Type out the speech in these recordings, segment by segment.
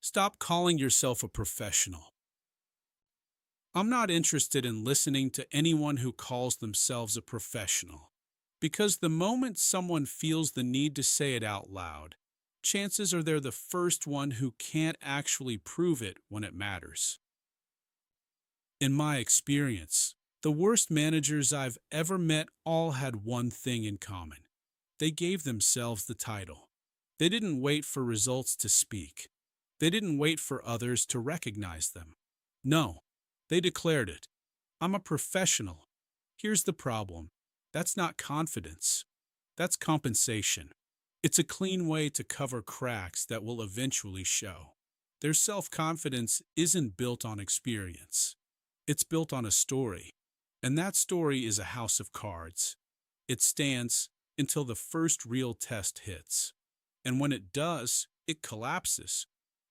Stop calling yourself a professional. I'm not interested in listening to anyone who calls themselves a professional. Because the moment someone feels the need to say it out loud, chances are they're the first one who can't actually prove it when it matters. In my experience, the worst managers I've ever met all had one thing in common. They gave themselves the title. They didn't wait for results to speak. They didn't wait for others to recognize them. No, they declared it. I'm a professional. Here's the problem. That's not confidence. That's compensation. It's a clean way to cover cracks that will eventually show. Their self-confidence isn't built on experience. It's built on a story. And that story is a house of cards. It stands until the first real test hits. And when it does, it collapses.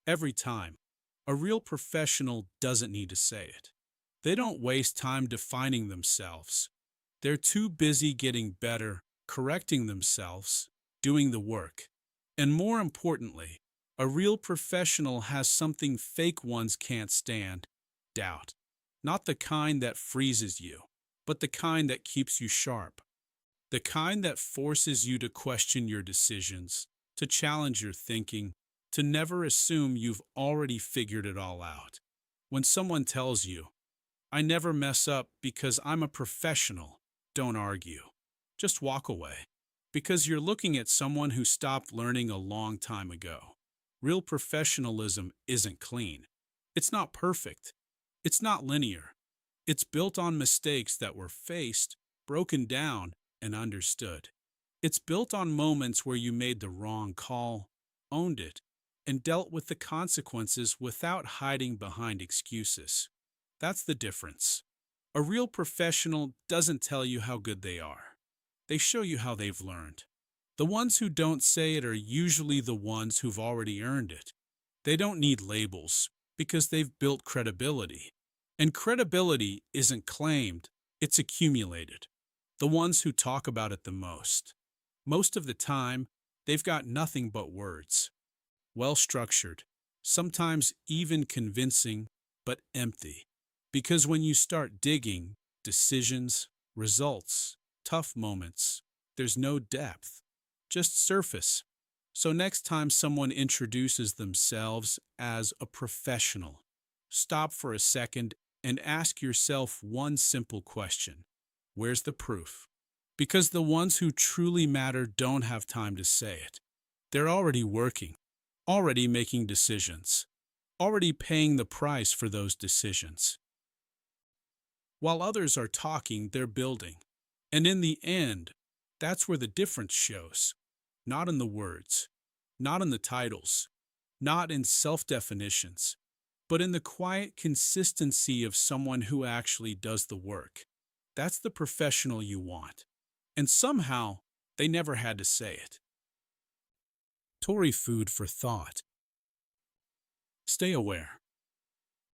Every time. A real professional doesn't need to say it. They don't waste time defining themselves. They're too busy getting better, correcting themselves, doing the work. And more importantly, a real professional has something fake ones can't stand: doubt. Not the kind that freezes you, but the kind that keeps you sharp. The kind that forces you to question your decisions, to challenge your thinking, to never assume you've already figured it all out. When someone tells you, "I never mess up because I'm a professional," don't argue. Just walk away. Because you're looking at someone who stopped learning a long time ago. Real professionalism isn't clean. It's not perfect. It's not linear. It's built on mistakes that were faced, broken down, and understood. It's built on moments where you made the wrong call, owned it, and dealt with the consequences without hiding behind excuses. That's the difference. A real professional doesn't tell you how good they are. They show you how they've learned. The ones who don't say it are usually the ones who've already earned it. They don't need labels because they've built credibility. And credibility isn't claimed, it's accumulated. The ones who talk about it the most. Most of the time, they've got nothing but words. Well-structured, sometimes even convincing, but empty. Because when you start digging, decisions, results, tough moments, there's no depth, just surface. So next time someone introduces themselves as a professional, stop for a second and ask yourself one simple question. Where's the proof? Because the ones who truly matter don't have time to say it. They're already working, already making decisions, already paying the price for those decisions. While others are talking, they're building. And in the end, that's where the difference shows. Not in the words, not in the titles, not in self-definitions, but in the quiet consistency of someone who actually does the work. That's the professional you want. And somehow, they never had to say it. Torry, food for thought. Stay aware.